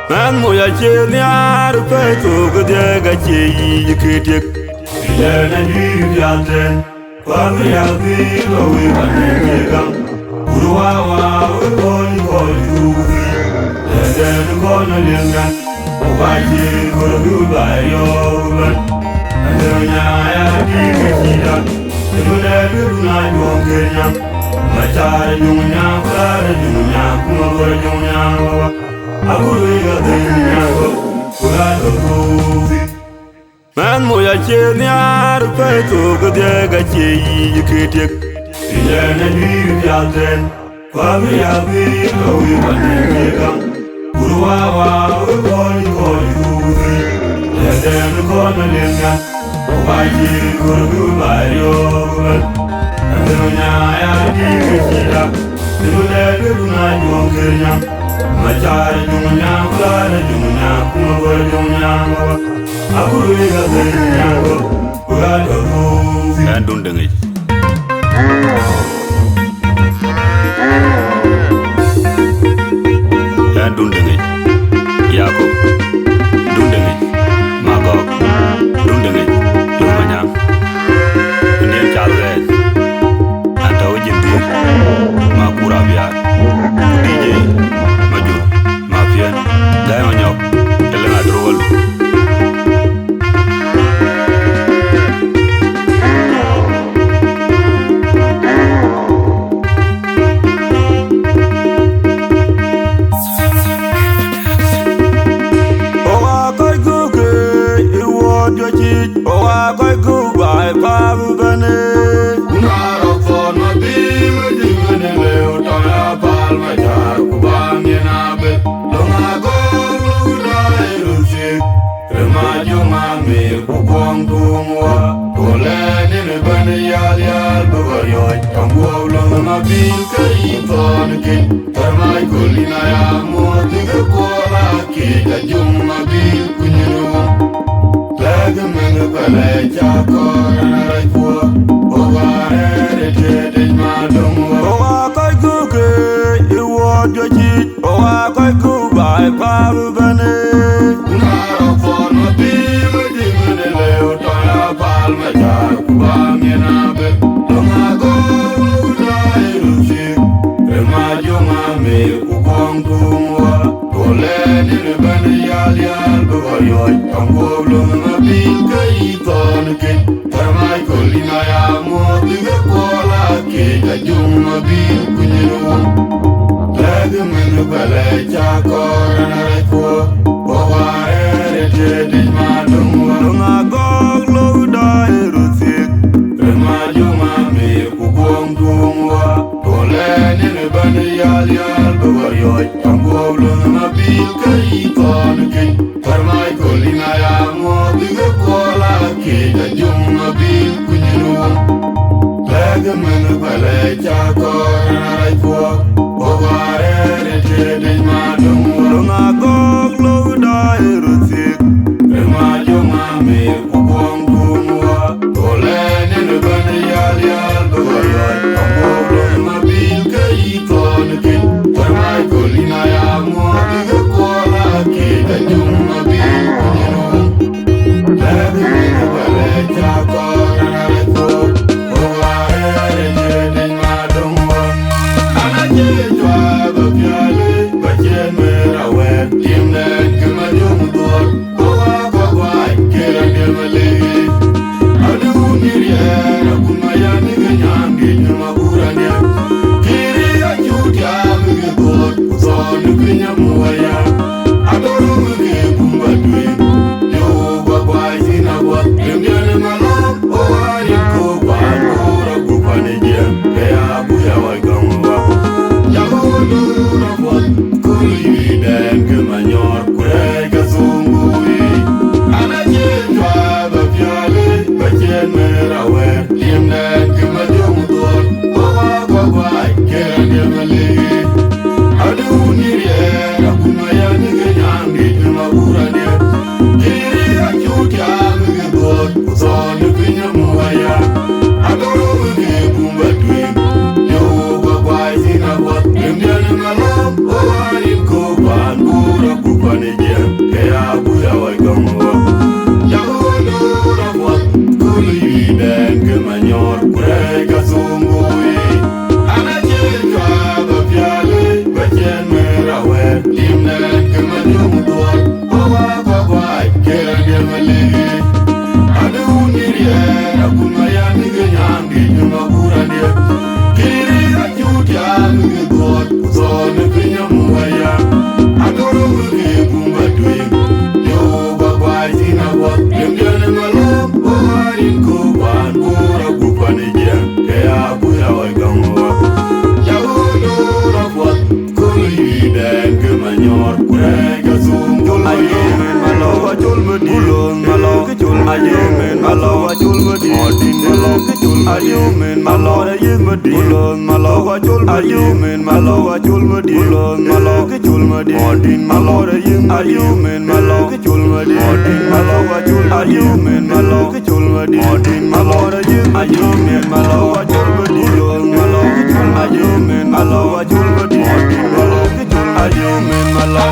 Man moya cheniar peto gdega cheyi kitek Yana niri yanten Kwami yabi lowi wanegam Uruwa we koni uvi Leden kona lingan Waji kuru bayo uban Adonya ya dike chidan Edune biruna yon kenyam Machara jumunya kara jumunya Kumagora jumunya wawa Man moya cheniar peto gdega cheyi kitek Yana niri yanten Kwami yabi lowi wanegam Uruwa we koni uvi Leden kona lingan Waji kuru bayo uban Adonya ya dike chidan Edune biruna yon kenyam Machara jumunya kara jumunya Kumagora jumunya wawa Aguru iga zenya go Ugado kuzi Ndundengi Ndundengi Yako Ndundengi Magog Ndundengi Lumanya Ndien chalwe Antawo jindir Makura biar DJ Majur Mafia Gaya manyok Telenga drowal Owa koi go by Babu Bane Unaro for my beam Divine leo toya palma jar Kubang yenabe Longa go Luda ilusik Remajo mami Kupong tumwa Kole nene bane yal yal Bugayoy Kambuaw longa bil Kaiton kin Tarmai kulina ya Motiga kola Kita jumma bil Kunyirung Mene pele chakor na raifua Owa erete dej madungwa Owa koi kuke iwo jojit Owa koi kubai pabu bane Unaro forma bima dimene leo toya palma char Kubang yenabe Longa go luda ilusik Remajo mame kupong tumwa Kole nene bane yal yal Bugayoy Kambuaw longa bil Kaiton kin Tarmai kulina ya Motiga kola Kita jumma bil kunyirung Lagi mene pele chakor na raifua Owa erete dej madungwa Lunga gog luda irusik Remajo mami kupong tumwa Kole nene bane yal yal Bugayoy Kambuaw longa bil Kaiton kin Tarmai kulina ya Motiga kola Kita jumma bil kunyirung Lagi mene pele chakor na raifua Owa erete dej madungwa Lunga gog luda irusik Remajo mami kupong tumwa Kole nene bane yal yal Bugayoy Kambuaw longa bil Kaiton kin Tarmai kulina ya Motiga kola Kita jumma bil kunyirung Lagi mene pele chakor na raifua Owa erete dej madungwa Anaje jwa babyale Bachen mera wet Timden kema jumdor Owa kwa kera nirmalege Adu niriyera Kumaya niga nyamge Nyuma uranya Kiri achutya Mige god Uson kenya muwaya Adoru mige kumbadwe Yo kwa sinabot Lemjane malam Owa yiko kwa Kura kupanejia Kaya buya waikangwa Yahudu rafot Kuli den kemanyor Kure kasungui Anajitwa babyale Bachen mera wet Timden kemajumdor Owa kwa kera nirmalege Adu niriyera kurega sum jul ayemen malo wa jul medulon malo ke jul ayemen malo wa jul medin malo ke jul ayemen malo ayemen medulon malo wa jul ayemen malo wa jul medulon malo ke jul medin malo ayemen malo ke jul medin malo wa jul ayemen malo ke jul medin malo ayemen malo wa jul medulon malo ke jul ayemen malo wa jul medin malo ke jul ayemen malo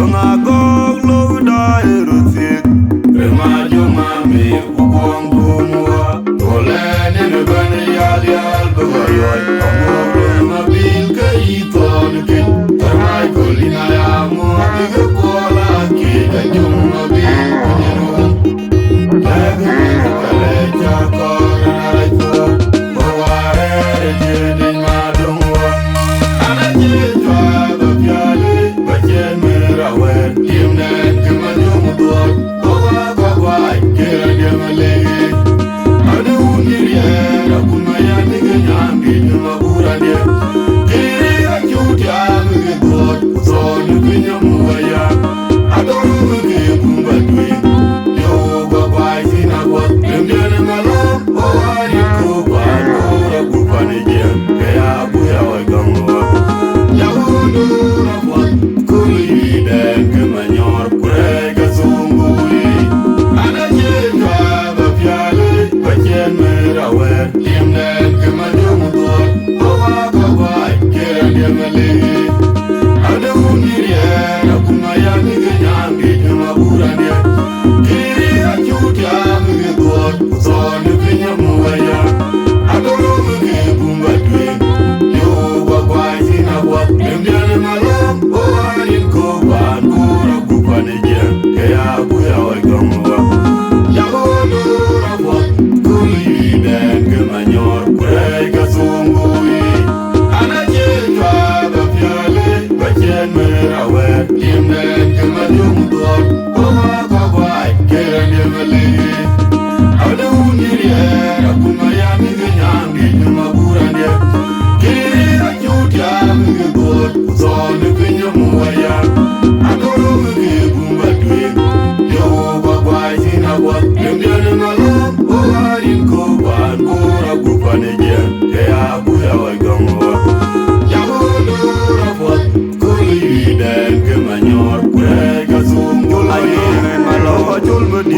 Lunga gog lo da erusik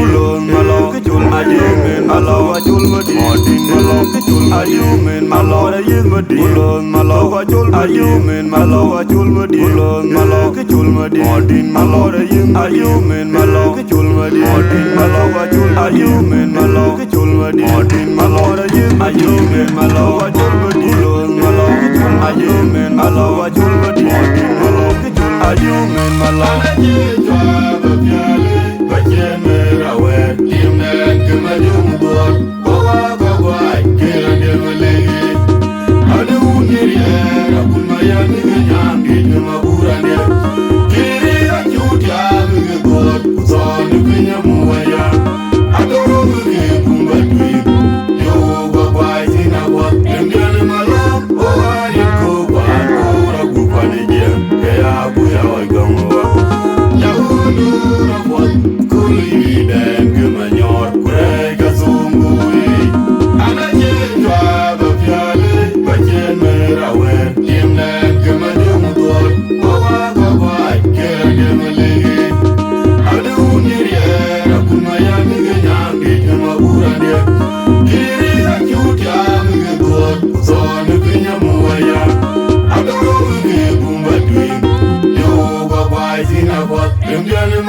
Gulon malo kechul ayemen malo wachul madi Odin malo kechul ayemen malo ayem madi Gulon malo wachul ayemen malo wachul madi Gulon malo kechul madi Odin malo ayemen malo kechul madi Odin malo wachul ayemen malo kechul madi Odin malo ayemen malo wachul madi Gulon malo kechul ayemen malo wachul madi Odin malo kechul ayemen malo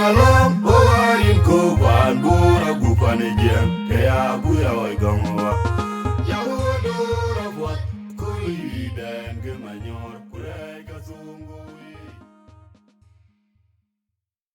Malom, oh, I didn't go, and Bora Gupan again. Kaya Buya, I gone. Yahoo, of what? Cool, then, good manure, Greg,